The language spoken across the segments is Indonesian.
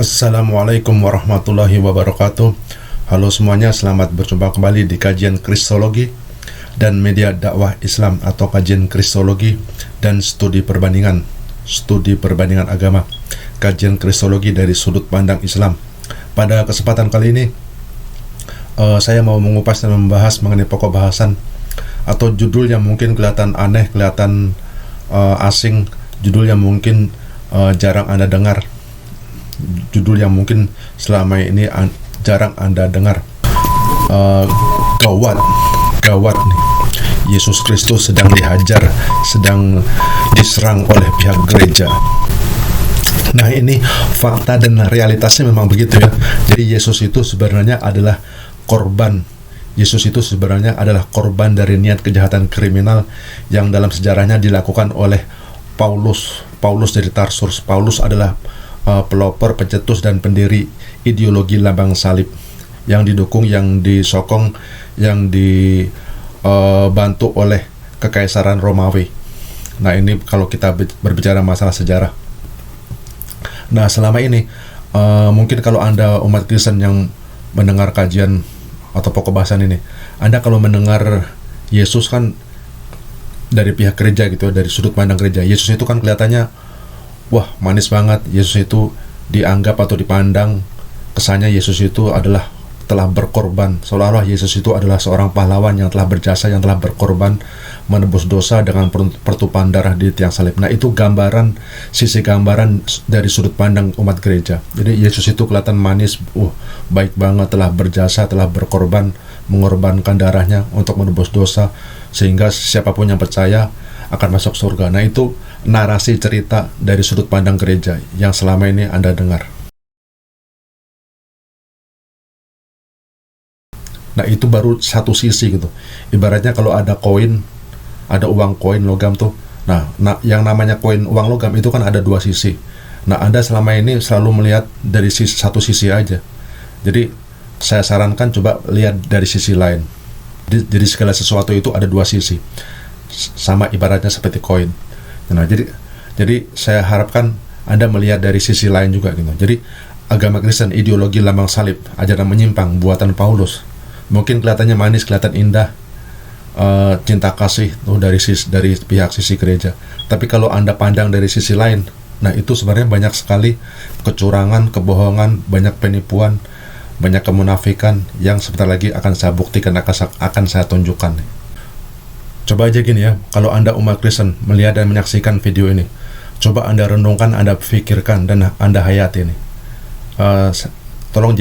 Assalamualaikum warahmatullahi wabarakatuh. Halo semuanya, selamat berjumpa kembali di kajian Kristologi dan media dakwah Islam atau kajian Kristologi dan studi perbandingan agama. Kajian Kristologi dari sudut pandang Islam. Pada kesempatan kali ini saya mau mengupas dan membahas mengenai pokok bahasan atau judul yang mungkin kelihatan aneh, kelihatan asing, judul yang mungkin jarang Anda dengar, judul yang mungkin selama ini jarang Anda dengar. Gawat nih, Yesus Kristus sedang dihajar, sedang diserang oleh pihak gereja. Nah, ini fakta dan realitasnya memang begitu ya. Jadi Yesus itu sebenarnya adalah korban. Yesus itu sebenarnya adalah korban dari niat kejahatan kriminal yang dalam sejarahnya dilakukan oleh Paulus dari Tarsus. Paulus adalah pelopor, pencetus, dan pendiri ideologi lambang salib yang didukung, yang disokong, yang dibantu oleh Kekaisaran Romawi. Nah, ini kalau kita berbicara masalah sejarah. Nah, selama ini mungkin kalau Anda umat Kristen yang mendengar kajian atau pokok bahasan ini, Anda kalau mendengar Yesus kan dari pihak gereja gitu, dari sudut pandang gereja, Yesus itu kan kelihatannya wah, manis banget. Yesus itu dianggap atau dipandang, kesannya Yesus itu adalah telah berkorban, seolah-olah Yesus itu adalah seorang pahlawan yang telah berjasa, yang telah berkorban menebus dosa dengan pertumpahan darah di tiang salib. Nah, itu sisi gambaran dari sudut pandang umat gereja. Jadi Yesus itu kelihatan manis, baik banget, telah berjasa, telah berkorban, mengorbankan darahnya untuk menebus dosa, sehingga siapapun yang percaya akan masuk surga. Nah, itu narasi cerita dari sudut pandang gereja yang selama ini Anda dengar. Nah, itu baru satu sisi gitu. Ibaratnya kalau ada koin, ada uang koin logam tuh. Nah, yang namanya koin uang logam itu kan ada dua sisi. Nah, Anda selama ini selalu melihat dari satu sisi aja. Jadi, saya sarankan coba lihat dari sisi lain. Jadi segala sesuatu itu ada dua sisi. Sama ibaratnya seperti koin. Nah, jadi saya harapkan Anda melihat dari sisi lain juga gitu. Jadi agama Kristen, ideologi lambang salib, ajaran menyimpang, buatan Paulus, mungkin kelihatannya manis, kelihatan indah, cinta kasih dari pihak sisi gereja. Tapi kalau Anda pandang dari sisi lain, nah itu sebenarnya banyak sekali kecurangan, kebohongan, banyak penipuan, banyak kemunafikan yang sebentar lagi akan saya buktikan, akan saya tunjukkan. Coba aja gini ya, kalau Anda umat Kristen melihat dan menyaksikan video ini, coba Anda renungkan, Anda pikirkan, dan Anda hayati nih. Tolong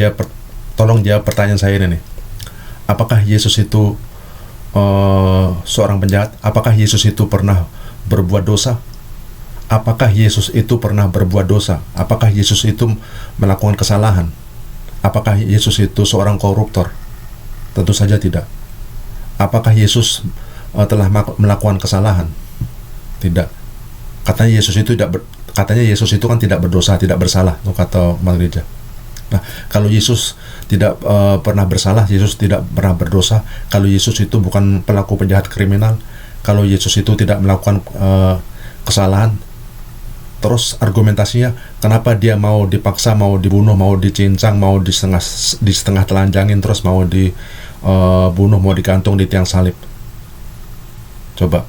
jawab pertanyaan saya ini nih. Apakah Yesus itu seorang penjahat? Apakah Yesus itu pernah berbuat dosa? Apakah Yesus itu pernah berbuat dosa? Apakah Yesus itu melakukan kesalahan? Apakah Yesus itu seorang koruptor? Tentu saja tidak. Apakah Yesus telah melakukan kesalahan? Tidak. Katanya Yesus itu kan tidak berdosa, tidak bersalah, kata umat gereja. Nah, kalau Yesus tidak pernah bersalah, Yesus tidak pernah berdosa, kalau Yesus itu bukan pelaku penjahat kriminal, kalau Yesus itu tidak melakukan kesalahan, terus argumentasinya kenapa dia mau dipaksa, mau dibunuh, mau dicincang, mau di setengah telanjangin, terus mau dibunuh, mau digantung di tiang salib? Coba,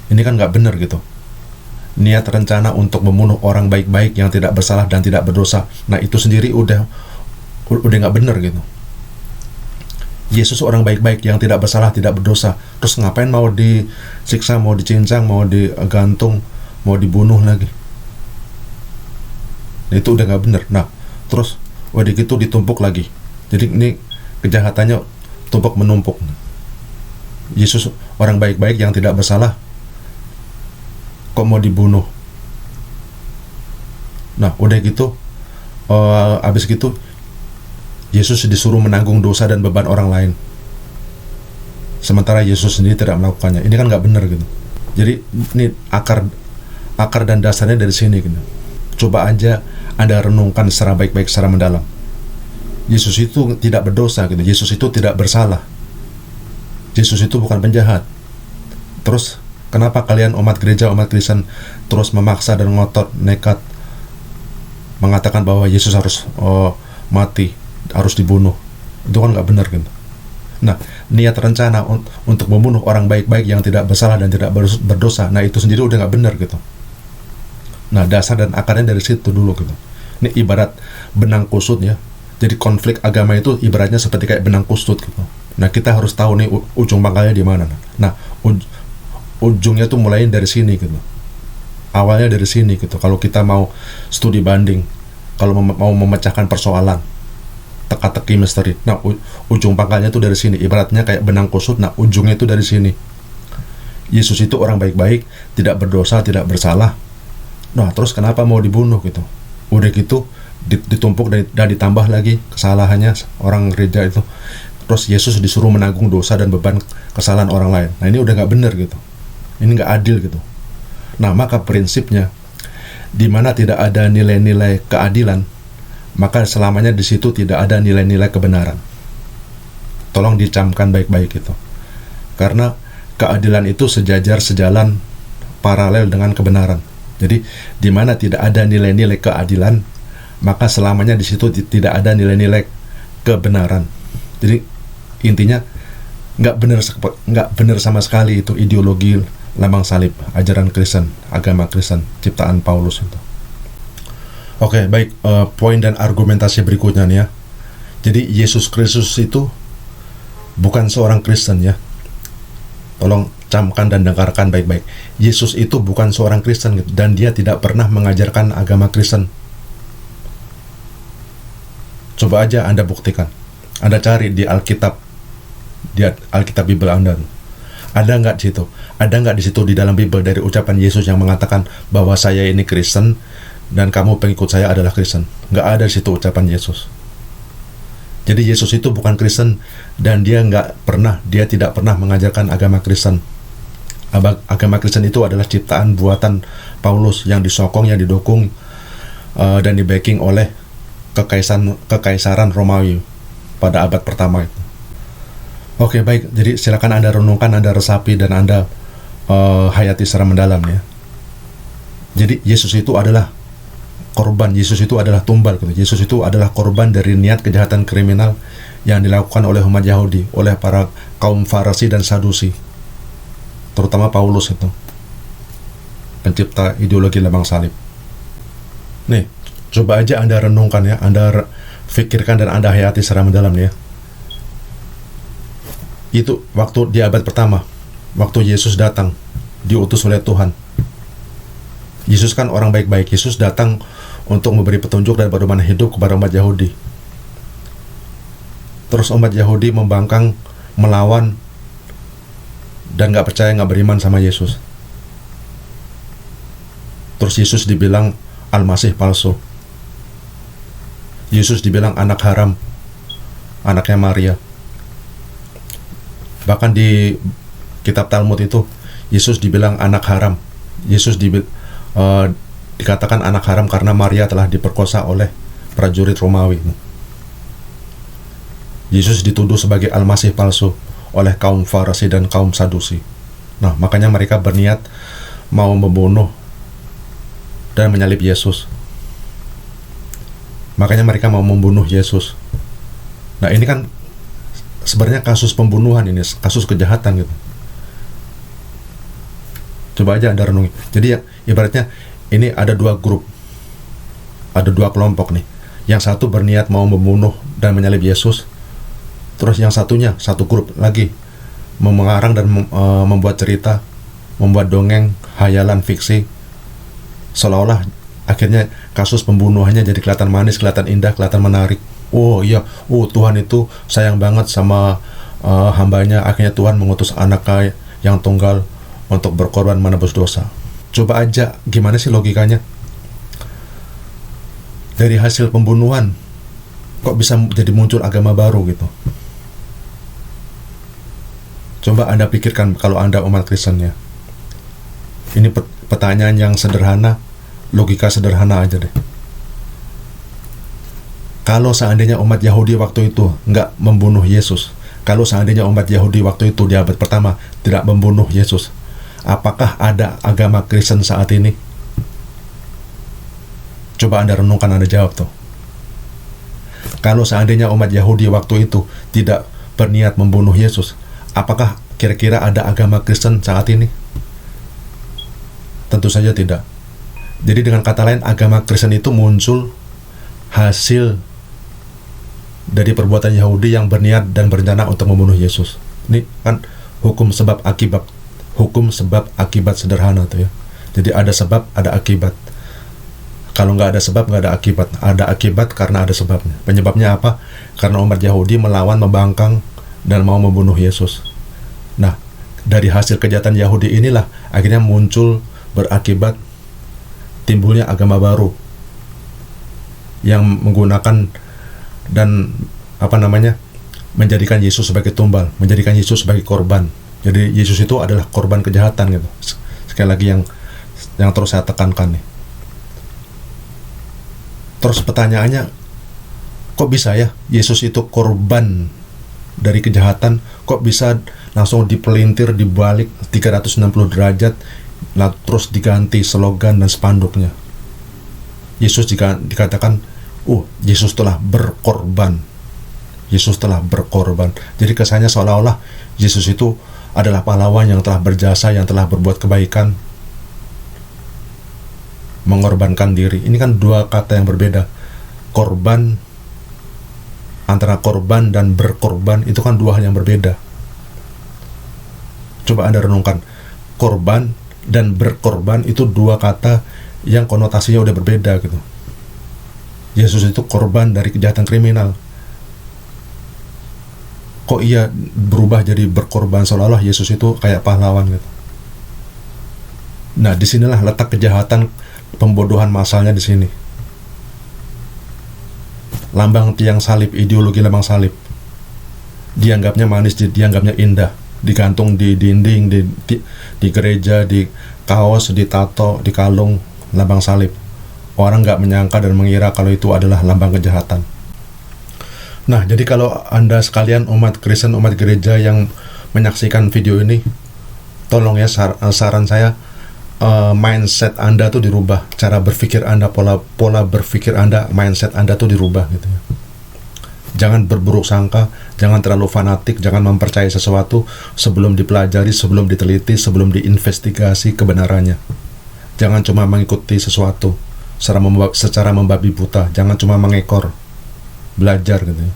ini kan nggak benar gitu. Niat rencana untuk membunuh orang baik-baik yang tidak bersalah dan tidak berdosa, nah itu sendiri udah nggak benar gitu. Yesus orang baik-baik yang tidak bersalah, tidak berdosa, terus ngapain mau disiksa, mau dicincang, mau digantung, mau dibunuh lagi? Nah, itu udah nggak benar. Nah, terus udah gitu ditumpuk lagi. Jadi ini kejahatannya tumpuk menumpuk. Yesus orang baik-baik yang tidak bersalah kok mau dibunuh? Nah, udah gitu abis gitu Yesus disuruh menanggung dosa dan beban orang lain, sementara Yesus sendiri tidak melakukannya. Ini kan nggak benar gitu. Jadi ini akar dan dasarnya dari sini gitu. Coba aja Anda renungkan secara baik-baik, secara mendalam. Yesus itu tidak berdosa gitu. Yesus itu tidak bersalah. Yesus itu bukan penjahat. Terus kenapa kalian umat gereja, umat Kristen terus memaksa dan ngotot, nekat mengatakan bahwa Yesus harus mati, harus dibunuh. Itu kan nggak benar gitu. Nah, niat rencana untuk membunuh orang baik-baik yang tidak bersalah dan tidak berdosa, nah itu sendiri udah nggak benar gitu. Nah, dasar dan akarnya dari situ dulu gitu. Ini ibarat benang kusut ya. Jadi konflik agama itu ibaratnya seperti kayak benang kusut gitu. Nah, kita harus tahu nih ujung pangkalnya di mana. Nah, ujungnya tuh mulai dari sini gitu. Awalnya dari sini gitu. Kalau kita mau studi banding, kalau mau memecahkan persoalan, teka-teki misteri. Nah, ujung pangkalnya tuh dari sini. Ibaratnya kayak benang kusut. Nah, ujungnya itu dari sini. Yesus itu orang baik-baik, tidak berdosa, tidak bersalah. Nah, terus kenapa mau dibunuh gitu? Udah gitu ditumpuk dan ditambah lagi kesalahannya orang gereja itu. Terus Yesus disuruh menanggung dosa dan beban kesalahan orang lain. Nah, ini udah nggak benar gitu. Ini nggak adil gitu. Nah, maka prinsipnya di mana tidak ada nilai-nilai keadilan, maka selamanya di situ tidak ada nilai-nilai kebenaran. Tolong dicamkan baik-baik itu. Karena keadilan itu sejalan paralel dengan kebenaran. Jadi di mana tidak ada nilai-nilai keadilan, maka selamanya di situ tidak ada nilai-nilai kebenaran. Jadi intinya nggak benar sama sekali itu ideologi lambang salib, ajaran Kristen, agama Kristen, ciptaan Paulus itu. Oke, baik, poin dan argumentasi berikutnya nih ya. Jadi Yesus Kristus itu bukan seorang Kristen ya. Tolong camkan dan dengarkan baik-baik. Yesus itu bukan seorang Kristen gitu, dan dia tidak pernah mengajarkan agama Kristen. Coba aja Anda buktikan. Anda cari di Alkitab, di Alkitab Bible Anda. Ada nggak di situ? Ada nggak di situ di dalam Bible dari ucapan Yesus yang mengatakan bahwa saya ini Kristen dan kamu pengikut saya adalah Kristen? Nggak ada di situ ucapan Yesus. Jadi Yesus itu bukan Kristen dan dia tidak pernah mengajarkan agama Kristen. Agama Kristen itu adalah ciptaan buatan Paulus yang disokong, yang didukung dan di-backing oleh kekaisaran Romawi pada abad pertama itu. Oke, baik. Jadi silakan Anda renungkan, Anda resapi, dan Anda hayati secara mendalam ya. Jadi Yesus itu adalah korban, Yesus itu adalah tumbal gitu. Yesus itu adalah korban dari niat kejahatan kriminal yang dilakukan oleh umat Yahudi, oleh para kaum Farisi dan Sadusi, terutama Paulus itu, pencipta ideologi lambang salib. Nih, coba aja Anda renungkan ya, Anda pikirkan dan Anda hayati secara mendalam ya. Itu waktu di abad pertama, waktu Yesus datang, diutus oleh Tuhan. Yesus kan orang baik-baik. Yesus datang untuk memberi petunjuk dan pedoman hidup kepada umat Yahudi. Terus umat Yahudi membangkang, melawan, dan gak percaya, gak beriman sama Yesus. Terus Yesus dibilang Al-Masih palsu. Yesus dibilang anak haram, anaknya Maria. Bahkan di kitab Talmud itu Yesus dibilang anak haram. Yesus dikatakan anak haram karena Maria telah diperkosa oleh prajurit Romawi. Yesus dituduh sebagai Al-Masih palsu oleh kaum Farisi dan kaum Sadusi. Nah, makanya mereka berniat mau membunuh dan menyalib Yesus. Makanya mereka mau membunuh Yesus. Nah, ini kan sebenarnya kasus pembunuhan, ini kasus kejahatan gitu. Coba aja Anda renungi. Jadi ya, ibaratnya ini ada dua grup, ada dua kelompok nih. Yang satu berniat mau membunuh dan menyalib Yesus. Terus yang satunya, satu grup lagi, mengarang dan membuat cerita, membuat dongeng, hayalan, fiksi, seolah-olah akhirnya kasus pembunuhannya jadi kelihatan manis, kelihatan indah, kelihatan menarik. Oh iya, Tuhan itu sayang banget sama hambanya. Akhirnya Tuhan mengutus anaknya yang tunggal untuk berkorban menebus dosa. Coba aja, gimana sih logikanya? Dari hasil pembunuhan, kok bisa jadi muncul agama baru gitu? Coba Anda pikirkan kalau Anda umat Kristen ya. Ini pertanyaan yang sederhana, logika sederhana aja deh. Kalau seandainya umat Yahudi waktu itu nggak membunuh Yesus, kalau seandainya umat Yahudi waktu itu di abad pertama tidak membunuh Yesus, apakah ada agama Kristen saat ini? Coba Anda renungkan, Anda jawab tuh. Kalau seandainya umat Yahudi waktu itu tidak berniat membunuh Yesus, apakah kira-kira ada agama Kristen saat ini? Tentu saja tidak. Jadi dengan kata lain, agama Kristen itu muncul hasil dari perbuatan Yahudi yang berniat dan berencana untuk membunuh Yesus. Ini kan hukum sebab akibat. Hukum sebab akibat sederhana tuh ya. Jadi ada sebab, ada akibat. Kalau nggak ada sebab, nggak ada akibat. Ada akibat karena ada sebabnya. Penyebabnya apa? Karena umat Yahudi melawan, membangkang, dan mau membunuh Yesus. Nah, dari hasil kejahatan Yahudi inilah akhirnya muncul, berakibat timbulnya agama baru yang menggunakan dan menjadikan Yesus sebagai tumbal, menjadikan Yesus sebagai korban. Jadi Yesus itu adalah korban kejahatan gitu. Sekali lagi yang terus saya tekankan nih. Terus pertanyaannya, kok bisa ya Yesus itu korban dari kejahatan, kok bisa langsung dipelintir, dibalik 360 derajat, terus diganti slogan dan spanduknya. Yesus dikatakan, Yesus telah berkorban. Yesus telah berkorban. Jadi kesannya seolah-olah Yesus itu adalah pahlawan yang telah berjasa, yang telah berbuat kebaikan, mengorbankan diri. Ini kan dua kata yang berbeda. Korban, antara korban dan berkorban itu kan dua hal yang berbeda. Coba Anda renungkan, korban dan berkorban itu dua kata yang konotasinya udah berbeda gitu. Yesus itu korban dari kejahatan kriminal. Kok ia berubah jadi berkorban, seolah-olah Yesus itu kayak pahlawan gitu. Nah, disinilah letak kejahatan pembodohan masalahnya di sini. Lambang tiang salib, ideologi lambang salib, dianggapnya manis, dianggapnya indah, digantung di dinding, di gereja, di kaos, di tato, di kalung, lambang salib. Orang nggak menyangka dan mengira kalau itu adalah lambang kejahatan. Nah, jadi kalau Anda sekalian umat Kristen, umat gereja yang menyaksikan video ini, tolong ya, saran saya, mindset Anda tuh dirubah, cara berpikir Anda, pola berpikir Anda, mindset Anda tuh dirubah gitu ya. Jangan berburuk sangka, jangan terlalu fanatik, jangan mempercayai sesuatu sebelum dipelajari, sebelum diteliti, sebelum diinvestigasi kebenarannya. Jangan cuma mengikuti sesuatu secara membabi buta, jangan cuma mengekor, belajar gitu ya.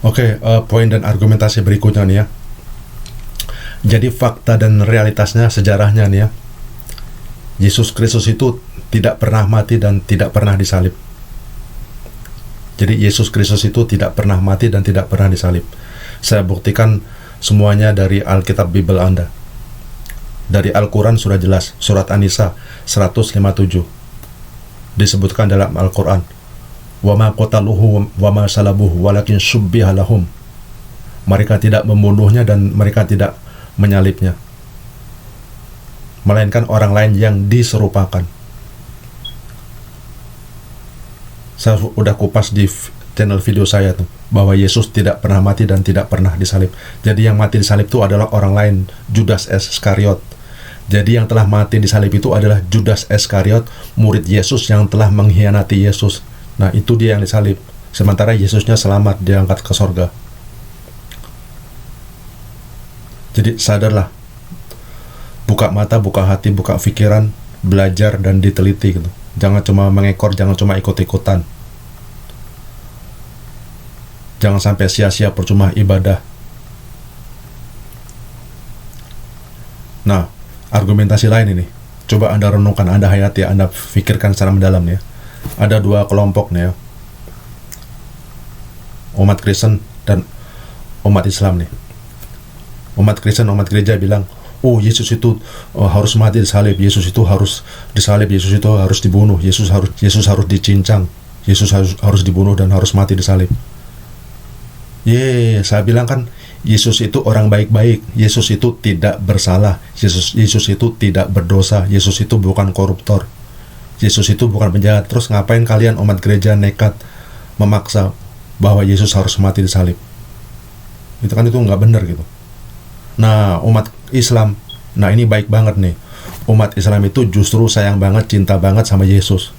Oke, poin dan argumentasi berikutnya nih ya. Jadi fakta dan realitasnya, sejarahnya nih ya, Yesus Kristus itu tidak pernah mati dan tidak pernah disalib. Jadi Yesus Kristus itu tidak pernah mati dan tidak pernah disalib. Saya buktikan semuanya dari Alkitab Bible Anda. Dari Al-Quran sudah jelas, surat An-Nisa 157 disebutkan dalam Al-Quran, wa ma qataluhu wa ma salabuhu walakin syubbiha lahum. Mereka tidak membunuhnya dan mereka tidak menyalibnya, melainkan orang lain yang diserupakan. Saya udah kupas di channel video saya tuh, bahwa Yesus tidak pernah mati dan tidak pernah disalib. Jadi yang mati disalib itu adalah orang lain, Judas Iskariot. Jadi yang telah mati disalib itu adalah Judas Iskariot, murid Yesus yang telah mengkhianati Yesus. Nah, itu dia yang disalib. Sementara Yesusnya selamat, diangkat ke sorga. Jadi sadarlah, buka mata, buka hati, buka pikiran, belajar dan diteliti gitu. Jangan cuma mengekor, jangan cuma ikut-ikutan. Jangan sampai sia-sia percuma ibadah. Nah, argumentasi lain ini, coba Anda renungkan, Anda hayati, Anda pikirkan secara mendalam ya. Ada dua kelompok nih ya, umat Kristen dan umat Islam nih. Umat Kristen, umat gereja bilang, Yesus itu harus mati disalib, Yesus itu harus disalib, Yesus itu harus dibunuh, Yesus harus dicincang, Yesus harus dibunuh dan harus mati disalib. Saya bilang kan, Yesus itu orang baik-baik, Yesus itu tidak bersalah, Yesus itu tidak berdosa, Yesus itu bukan koruptor, Yesus itu bukan penjahat. Terus ngapain kalian umat gereja nekat memaksa bahwa Yesus harus mati disalib? Itu kan itu nggak benar gitu. Nah, umat Islam, nah ini baik banget nih. Umat Islam itu justru sayang banget, cinta banget sama Yesus.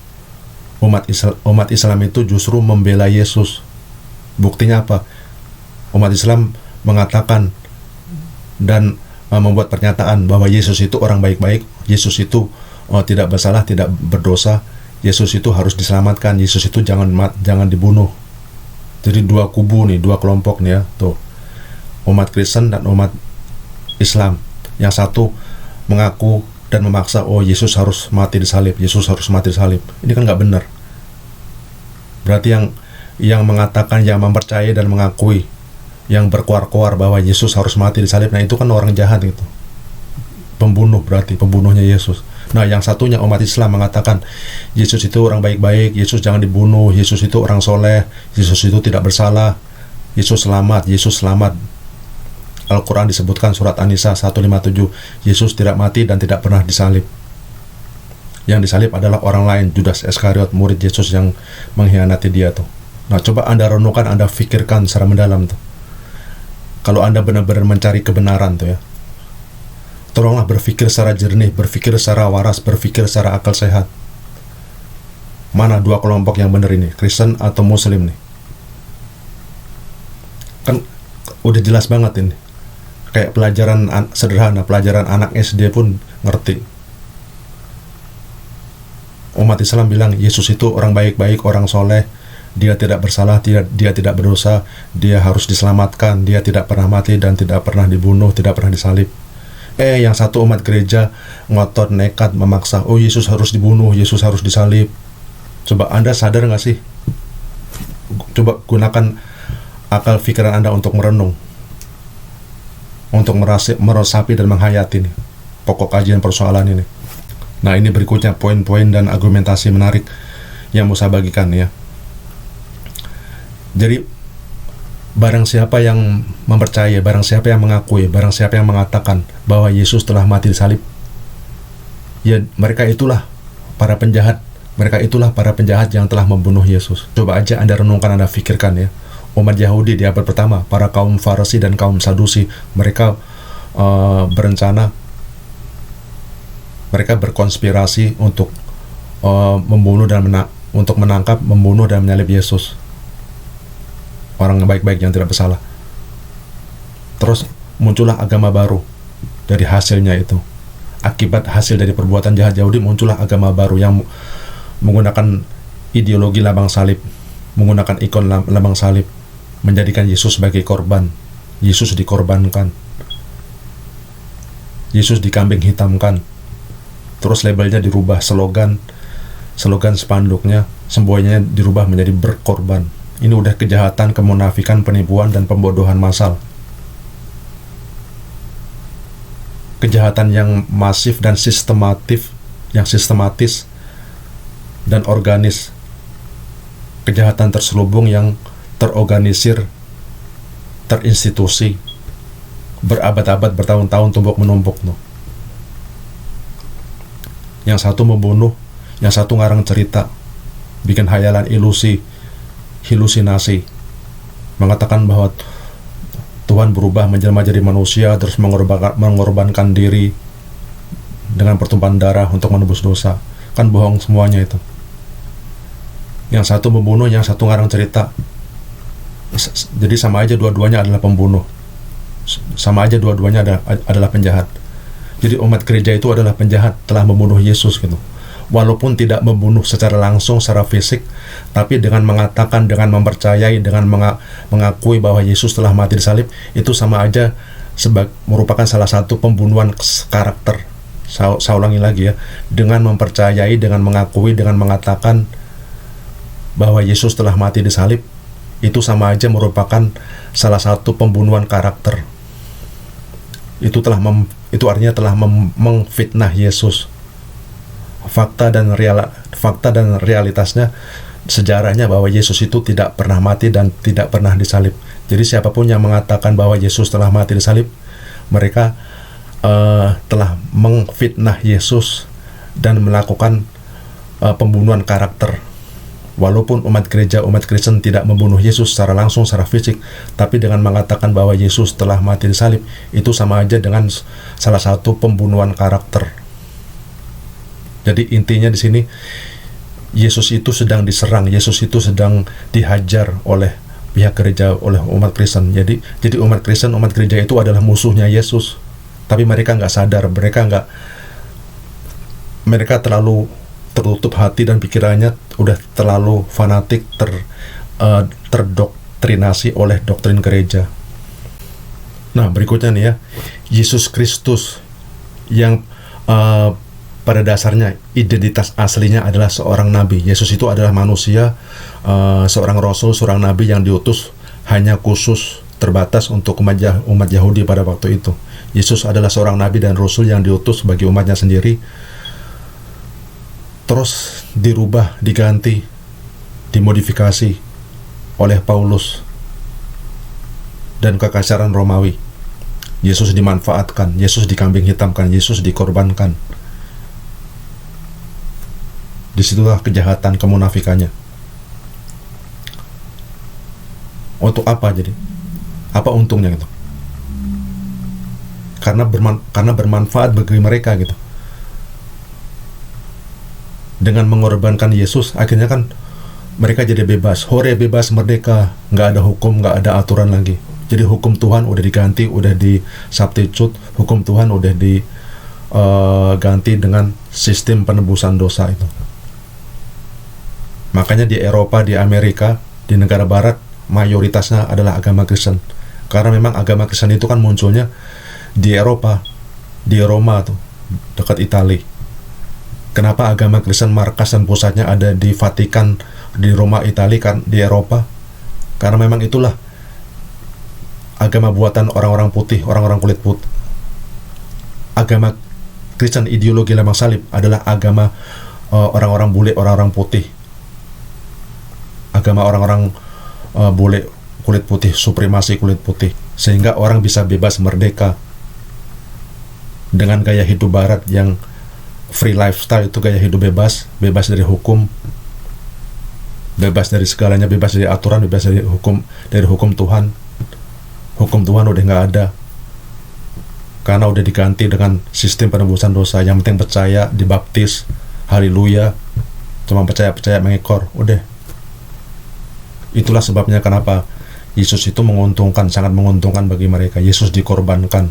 Umat Islam itu justru membela Yesus. Buktinya apa? Umat Islam mengatakan dan membuat pernyataan bahwa Yesus itu orang baik-baik, Yesus itu tidak bersalah, tidak berdosa, Yesus itu harus diselamatkan, Yesus itu jangan dibunuh. Jadi dua kubu nih, dua kelompok nih ya, tuh. Umat Kristen dan umat Islam. Yang satu mengaku dan memaksa, oh Yesus harus mati disalib, Yesus harus mati disalib. Ini kan nggak benar. Berarti yang mengatakan, yang mempercayai dan mengakui, yang berkoar-koar bahwa Yesus harus mati disalib, nah itu kan orang jahat gitu. Pembunuh, berarti pembunuhnya Yesus. Nah yang satunya umat Islam mengatakan Yesus itu orang baik-baik, Yesus jangan dibunuh, Yesus itu orang soleh, Yesus itu tidak bersalah, Yesus selamat, Yesus selamat. Al-Quran disebutkan surat An-Nisa 157, Yesus tidak mati dan tidak pernah disalib. Yang disalib adalah orang lain, Judas Iskariot, murid Yesus yang mengkhianati dia tuh. Nah coba Anda renungkan, Anda pikirkan secara mendalam tuh. Kalau Anda benar-benar mencari kebenaran tuh ya, tolonglah berpikir secara jernih, berpikir secara waras, berpikir secara akal sehat. Mana dua kelompok yang benar ini, Kristen atau Muslim nih? Kan udah jelas banget ini. Kayak pelajaran sederhana, pelajaran anak SD pun ngerti. Umat Islam bilang Yesus itu orang baik-baik, orang soleh, dia tidak bersalah, dia tidak berdosa, dia harus diselamatkan, dia tidak pernah mati dan tidak pernah dibunuh, tidak pernah disalib. Yang satu umat gereja ngotot, nekat, memaksa, oh Yesus harus dibunuh, Yesus harus disalib. Coba Anda sadar nggak sih? Coba gunakan akal pikiran Anda untuk merenung, untuk meresapi dan menghayati nih pokok kajian persoalan ini. Nah ini berikutnya poin-poin dan argumentasi menarik yang mau saya bagikan ya. Jadi barang siapa yang mempercayai, barang siapa yang mengakui, barang siapa yang mengatakan bahwa Yesus telah mati disalib, ya mereka itulah para penjahat. Mereka itulah para penjahat yang telah membunuh Yesus. Coba aja Anda renungkan, Anda pikirkan ya. Umat Yahudi di abad pertama, para kaum Farisi dan kaum Sadusi, mereka berencana, mereka berkonspirasi untuk membunuh dan untuk menangkap, membunuh dan menyalib Yesus, orang baik-baik yang tidak bersalah. Terus muncullah agama baru dari hasilnya itu. Akibat hasil dari perbuatan jahat Yahudi, muncullah agama baru yang menggunakan ideologi lambang salib, menggunakan ikon lambang salib, menjadikan Yesus sebagai korban. Yesus dikorbankan, Yesus dikambing hitamkan. Terus labelnya dirubah, slogan spanduknya semuanya dirubah menjadi berkorban. Ini udah kejahatan, kemunafikan, penipuan, dan pembodohan massal. Kejahatan yang masif dan sistematis dan organis. Kejahatan terselubung yang terorganisir, terinstitusi, berabad-abad, bertahun-tahun, tumpuk-menumpuk. Yang satu membunuh, yang satu ngarang cerita, bikin hayalan, halusinasi, mengatakan bahwa Tuhan berubah menjelma jadi manusia, terus mengorbankan diri dengan pertumpahan darah untuk menebus dosa. Kan bohong semuanya itu. Yang satu membunuh, yang satu ngarang cerita. Jadi sama aja dua-duanya adalah pembunuh, sama aja dua-duanya adalah penjahat. Jadi umat gereja itu adalah penjahat, telah membunuh Yesus gitu. Walaupun tidak membunuh secara langsung, secara fisik, tapi dengan mengatakan, dengan mempercayai, dengan mengakui bahwa Yesus telah mati disalib, itu sama aja merupakan salah satu pembunuhan karakter. Saya ulangi lagi ya, dengan mempercayai, dengan mengakui, dengan mengatakan bahwa Yesus telah mati disalib, itu sama aja merupakan salah satu pembunuhan karakter. Itu artinya telah mengfitnah Yesus. Fakta dan realitasnya, sejarahnya bahwa Yesus itu tidak pernah mati dan tidak pernah disalib. Jadi siapapun yang mengatakan bahwa Yesus telah mati disalib, mereka telah mengfitnah Yesus dan melakukan pembunuhan karakter. Walaupun umat gereja, umat Kristen tidak membunuh Yesus secara langsung, secara fisik, tapi dengan mengatakan bahwa Yesus telah mati disalib, itu sama aja dengan salah satu pembunuhan karakter. Jadi intinya di sini, Yesus itu sedang diserang, Yesus itu sedang dihajar oleh pihak gereja, oleh umat Kristen. Jadi umat Kristen, umat gereja itu adalah musuhnya Yesus. Tapi mereka nggak sadar, mereka terlalu tertutup hati dan pikirannya, udah terlalu fanatik, terdoktrinasi oleh doktrin gereja. Nah, berikutnya nih ya, Yesus Kristus yang pada dasarnya identitas aslinya adalah seorang nabi. Yesus itu adalah manusia, seorang rasul, seorang nabi yang diutus hanya khusus terbatas untuk umat Yahudi pada waktu itu. Yesus adalah seorang nabi dan rasul yang diutus bagi umatnya sendiri, terus dirubah, diganti, dimodifikasi oleh Paulus dan kekaisaran Romawi. Yesus dimanfaatkan, Yesus dikambing hitamkan, Yesus dikorbankan. Disitulah kejahatan kemunafikannya. Untuk apa jadi? Apa untungnya gitu? Karena bermanfaat bagi mereka gitu. Dengan mengorbankan Yesus, akhirnya kan mereka jadi bebas. Hore, bebas, merdeka. Nggak ada hukum, nggak ada aturan lagi. Jadi hukum Tuhan udah diganti, udah di-substitute. Hukum Tuhan udah diganti dengan sistem penebusan dosa itu. Makanya di Eropa, di Amerika, di negara barat, mayoritasnya adalah agama Kristen. Karena memang agama Kristen itu kan munculnya di Eropa, di Roma tuh, dekat Italia. Kenapa agama Kristen markas dan pusatnya ada di Vatikan, di Roma, Italia, kan di Eropa? Karena memang itulah agama buatan orang-orang putih, orang-orang kulit putih. Agama Kristen, ideologi lambang salib adalah agama orang-orang bule, orang-orang putih. Agama orang-orang bule kulit putih, supremasi kulit putih, sehingga orang bisa bebas merdeka dengan gaya hidup barat yang free lifestyle. Itu gaya hidup bebas dari hukum, bebas dari segalanya, bebas dari aturan, bebas dari hukum Tuhan. Hukum Tuhan udah nggak ada karena udah diganti dengan sistem penebusan dosa. Yang penting percaya, dibaptis, haleluya, cuma percaya mengekor, udah. Itulah sebabnya kenapa Yesus itu menguntungkan, sangat menguntungkan bagi mereka. Yesus dikorbankan.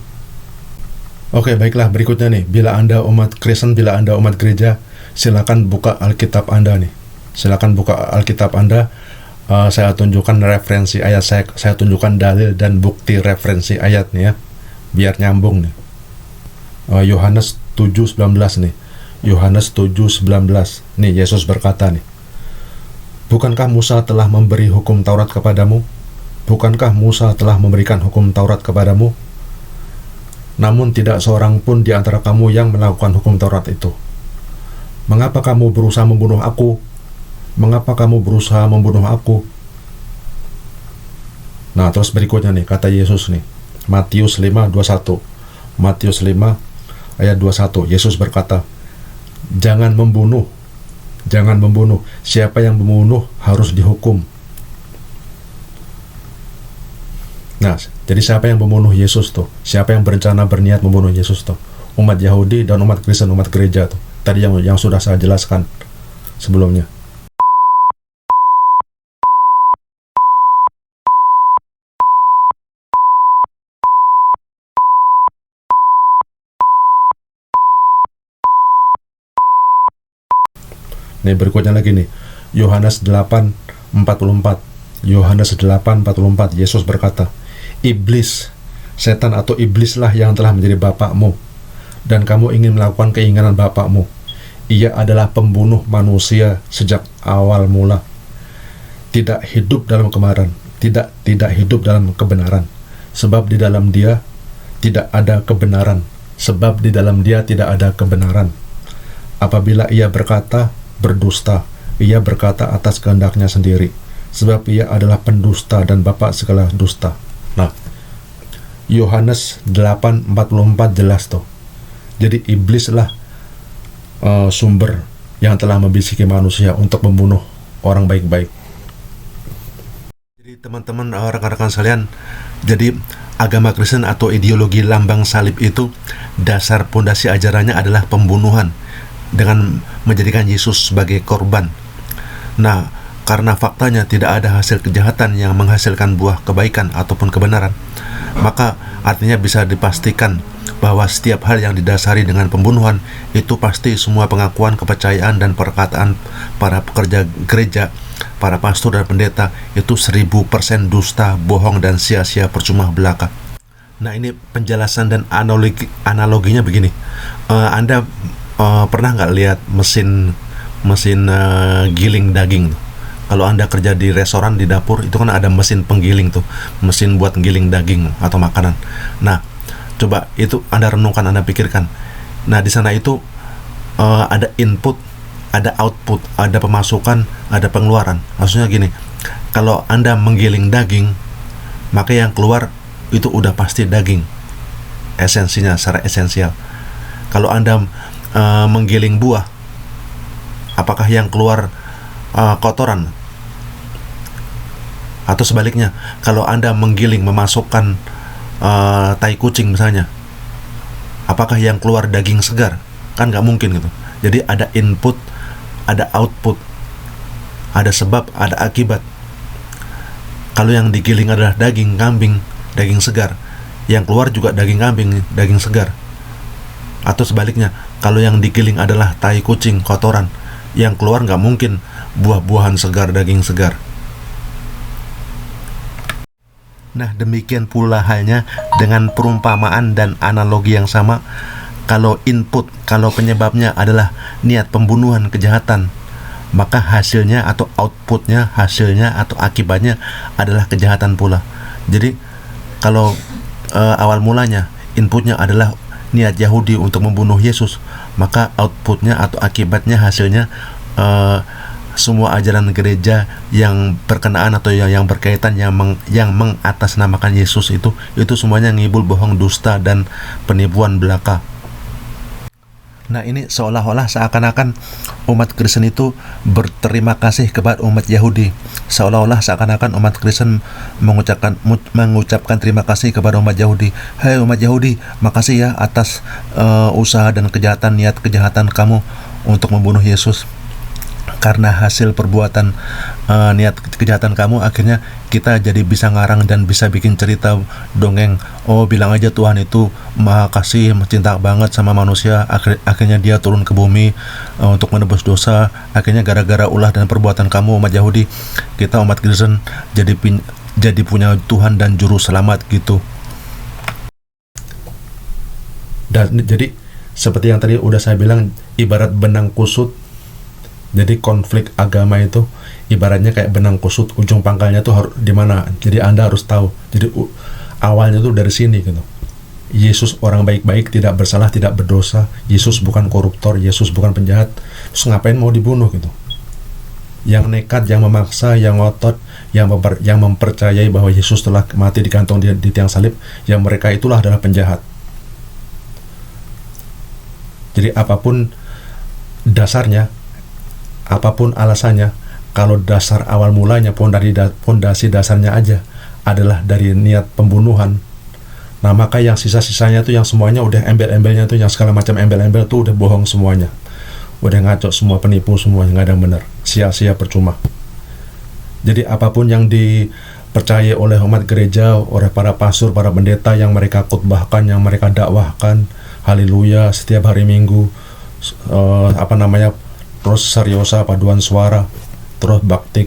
Oke, baiklah, berikutnya nih. Bila Anda umat Kristen, bila Anda umat gereja, silakan buka Alkitab Anda nih. Silakan buka Alkitab Anda. Saya tunjukkan referensi ayat, saya tunjukkan dalil dan bukti referensi ayat nih ya, biar nyambung nih. Yohanes 7:19 nih. Yohanes 7:19. Nih, Yesus berkata nih, "Bukankah Musa telah memberi hukum Taurat kepadamu? Bukankah Musa telah memberikan hukum Taurat kepadamu? Namun tidak seorang pun di antara kamu yang melakukan hukum Taurat itu. Mengapa kamu berusaha membunuh aku? Mengapa kamu berusaha membunuh aku?" Nah, terus berikutnya nih, kata Yesus nih, Matius 5:21. Matius 5 ayat 21. Yesus berkata, "Jangan membunuh. Jangan membunuh. Siapa yang membunuh harus dihukum." Nah, jadi siapa yang membunuh Yesus tuh? Siapa yang berencana berniat membunuh Yesus tuh? Umat Yahudi dan umat Kristen, umat gereja tuh. Tadi yang sudah saya jelaskan sebelumnya. Nih, berikutnya lagi nih, Yohanes 8:44. Yohanes 8:44. Yesus berkata, "Iblis, setan atau iblislah yang telah menjadi bapakmu, dan kamu ingin melakukan keinginan bapakmu. Ia adalah pembunuh manusia sejak awal mula. Tidak hidup dalam kebenaran, tidak hidup dalam kebenaran, sebab di dalam dia tidak ada kebenaran, sebab di dalam dia tidak ada kebenaran. Apabila ia berkata, berdusta, ia berkata atas kehendaknya sendiri, sebab ia adalah pendusta dan bapa segala dusta." Nah, Yohanes 8:44 jelas tuh. Jadi iblislah sumber yang telah membisiki manusia untuk membunuh orang baik-baik. Jadi teman-teman, rekan-rekan sekalian, jadi agama Kristen atau ideologi lambang salib itu, dasar pondasi ajarannya adalah pembunuhan dengan menjadikan Yesus sebagai korban. Nah, karena faktanya tidak ada hasil kejahatan yang menghasilkan buah kebaikan ataupun kebenaran, maka artinya bisa dipastikan bahwa setiap hal yang didasari dengan pembunuhan itu pasti semua pengakuan, kepercayaan, dan perkataan para pekerja gereja, para pastor dan pendeta itu 1000% dusta, bohong, dan sia-sia percuma belaka. Nah, ini penjelasan dan analoginya begini. Anda pernah nggak lihat mesin giling daging? Kalau Anda kerja di restoran, di dapur, itu kan ada mesin penggiling tuh, mesin buat giling daging atau makanan. Nah, coba itu Anda renungkan, Anda pikirkan. Nah, di sana itu ada input, ada output, ada pemasukan, ada pengeluaran. Maksudnya gini, kalau Anda menggiling daging, maka yang keluar itu udah pasti daging, esensinya secara esensial. Kalau Anda menggiling buah, apakah yang keluar kotoran? Atau sebaliknya, kalau Anda menggiling, memasukkan tai kucing misalnya, apakah yang keluar daging segar? Kan nggak mungkin gitu. Jadi ada input, ada output, ada sebab, ada akibat. Kalau yang digiling adalah daging kambing, daging segar, yang keluar juga daging kambing, daging segar. Atau sebaliknya, kalau yang digiling adalah tai kucing, kotoran, yang keluar nggak mungkin buah-buahan segar, daging segar. Nah, demikian pula halnya dengan perumpamaan dan analogi yang sama. Kalau input, kalau penyebabnya adalah niat pembunuhan, kejahatan, maka hasilnya atau outputnya, hasilnya atau akibatnya adalah kejahatan pula. Jadi, kalau awal mulanya inputnya adalah niat Yahudi untuk membunuh Yesus, maka outputnya atau akibatnya, hasilnya semua ajaran gereja yang berkenaan atau yang berkaitan, yang mengatasnamakan Yesus itu semuanya ngibul, bohong, dusta, dan penipuan belaka. Nah, ini seolah-olah seakan-akan umat Kristen itu berterima kasih kepada umat Yahudi. Seolah-olah seakan-akan umat Kristen mengucapkan terima kasih kepada umat Yahudi. Hai umat Yahudi, makasih ya atas usaha dan niat kejahatan kamu untuk membunuh Yesus. Karena hasil perbuatan niat kejahatan kamu, akhirnya kita jadi bisa ngarang dan bisa bikin cerita dongeng. Oh, bilang aja Tuhan itu maha kasih, cinta banget sama manusia. Akhirnya dia turun ke bumi untuk menebus dosa. Akhirnya gara-gara ulah dan perbuatan kamu umat Yahudi, kita umat Kristen jadi punya Tuhan dan juru selamat gitu. Dan jadi seperti yang tadi udah saya bilang, ibarat benang kusut. Jadi konflik agama itu ibaratnya kayak benang kusut, ujung pangkalnya tuh harus di mana. Jadi Anda harus tahu. Jadi awalnya tuh dari sini gitu. Yesus orang baik-baik, tidak bersalah, tidak berdosa. Yesus bukan koruptor, Yesus bukan penjahat. Terus ngapain mau dibunuh gitu? Yang nekat, yang memaksa, yang ngotot, yang mempercayai bahwa Yesus telah mati digantung di tiang salib, yang mereka itulah adalah penjahat. Jadi apapun dasarnya, apapun alasannya, kalau dasar awal mulanya, pondasi dasarnya aja adalah dari niat pembunuhan, nah maka yang sisa-sisanya tuh, yang semuanya udah embel-embelnya tuh, yang segala macam embel-embel tuh udah bohong semuanya, udah ngaco semua, penipu semua, nggak ada yang benar, sia-sia percuma. Jadi apapun yang dipercaya oleh umat gereja, oleh para pastor, para pendeta, yang mereka khotbahkan, yang mereka dakwahkan, haleluya, setiap hari Minggu, terus seriosa, paduan suara, terus bakti,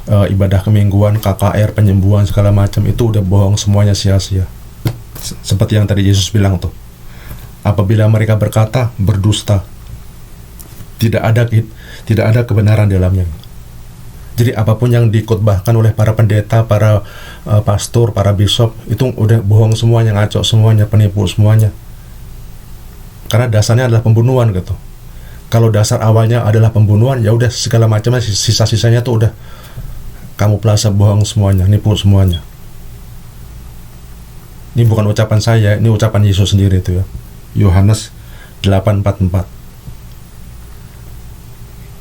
ibadah kemingguan, KKR, penyembuhan, segala macam, itu udah bohong semuanya, sia-sia. Seperti yang tadi Yesus bilang tuh, apabila mereka berkata berdusta, tidak ada kebenaran dalamnya. Jadi apapun yang dikhotbahkan oleh para pendeta, para pastor, para bishop, itu udah bohong semuanya, ngaco semuanya, penipu semuanya. Karena dasarnya adalah pembunuhan gitu. Kalau dasar awalnya adalah pembunuhan, ya udah segala macamnya, sisa-sisanya tuh udah kamuflase, bohong semuanya, nipu semuanya. Ini bukan ucapan saya, ini ucapan Yesus sendiri itu ya. Yohanes 8:44.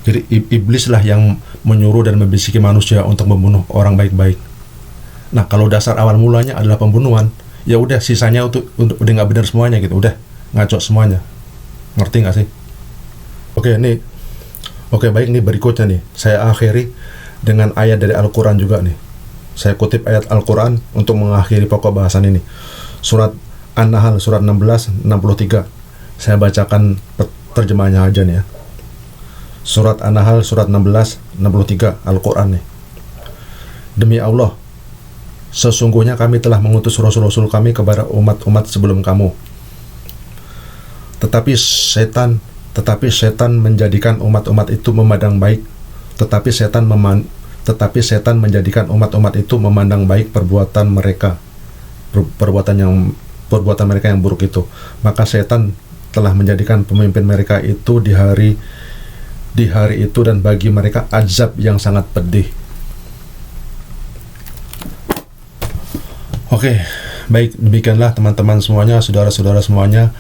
Jadi iblislah yang menyuruh dan membisiki manusia untuk membunuh orang baik-baik. Nah, kalau dasar awal mulanya adalah pembunuhan, ya udah sisanya udah nggak benar semuanya gitu, udah ngaco semuanya. Ngerti nggak sih? Oke, ini Oke, baik, nih berikutnya nih. Saya akhiri dengan ayat dari Al-Quran juga nih. Saya kutip ayat Al-Quran untuk mengakhiri pokok bahasan ini. Surat An-Nahl, surat 16, 63. Saya bacakan terjemahannya aja nih ya. Surat An-Nahl, surat 16, 63, Al-Quran nih. Demi Allah, sesungguhnya kami telah mengutus rasul-rasul kami kepada umat-umat sebelum kamu. Tetapi setan menjadikan umat-umat itu memandang baik. Tetapi setan menjadikan umat-umat itu memandang baik perbuatan mereka. Perbuatan mereka yang buruk itu. Maka setan telah menjadikan pemimpin mereka itu di hari itu, dan bagi mereka azab yang sangat pedih. Oke, baik, demikianlah teman-teman semuanya, saudara-saudara semuanya.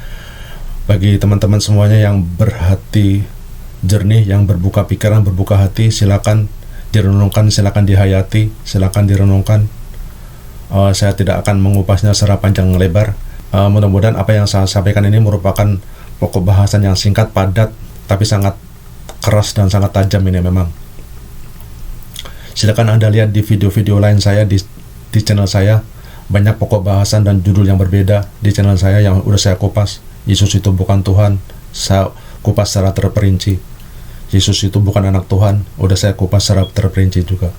Bagi teman-teman semuanya yang berhati jernih, yang berbuka pikiran, berbuka hati, silakan direnungkan, silakan dihayati, silakan direnungkan. Saya tidak akan mengupasnya secara panjang lebar. Mudah-mudahan apa yang saya sampaikan ini merupakan pokok bahasan yang singkat, padat, tapi sangat keras dan sangat tajam ini memang. Silakan Anda lihat di video-video lain saya di channel saya. Banyak pokok bahasan dan judul yang berbeda di channel saya yang udah saya kupas. Yesus itu bukan Tuhan, saya kupas secara terperinci. Yesus itu bukan anak Tuhan, udah saya kupas secara terperinci juga.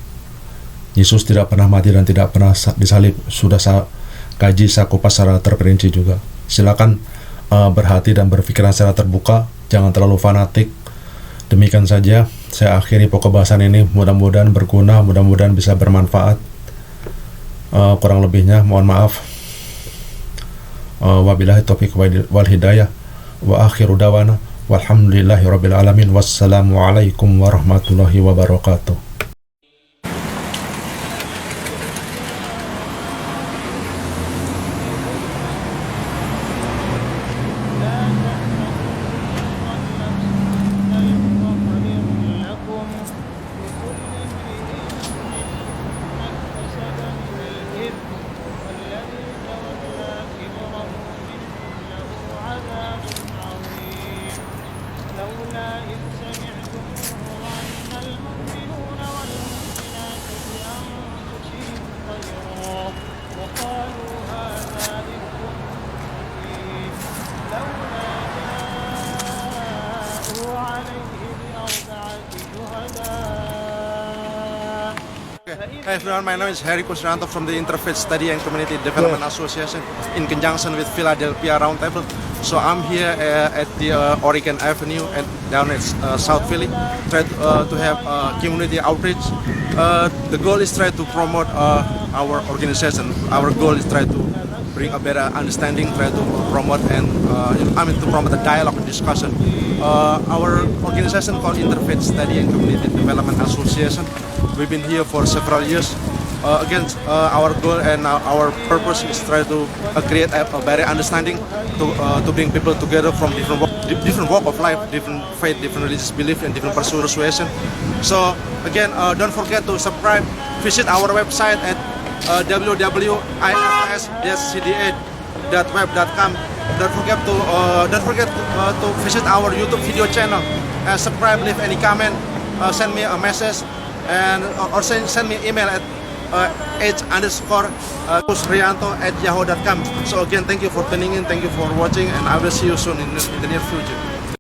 Yesus tidak pernah mati dan tidak pernah disalib, sudah saya kaji, saya kupas secara terperinci juga. Silakan berhati dan berpikiran secara terbuka, jangan terlalu fanatik. Demikian saja, saya akhiri pokok bahasan ini. Mudah-mudahan berguna, mudah-mudahan bisa bermanfaat. Kurang lebihnya mohon maaf. Wabillahi taufiq wal hidayah, wa akhiru dawana walhamdulillahi rabbil alamin. Wassalamualaikum warahmatullahi wabarakatuh. Hi everyone, my name is Harry Kusranto from the Interfaith Study and Community Development Association in conjunction with Philadelphia Roundtable. So I'm here at the Oregon Avenue and down at South Philly, try to have community outreach. The goal is try to promote our organization. Our goal is try to bring a better understanding, try to promote and to promote the dialogue and discussion. Our organization called Interfaith Study and Community Development Association. We've been here for several years. Our goal and our purpose is try to create a better understanding to bring people together from different walk of life, different faith, different religious belief, and different persuasion. So again, don't forget to subscribe. Visit our website at www.ifs-cda.web.com. Don't forget to visit our YouTube video channel. Subscribe, leave any comment, send me a message, or send me an email at h_kusrianto@yahoo.com. So again, thank you for tuning in, thank you for watching, and I will see you soon in the near future.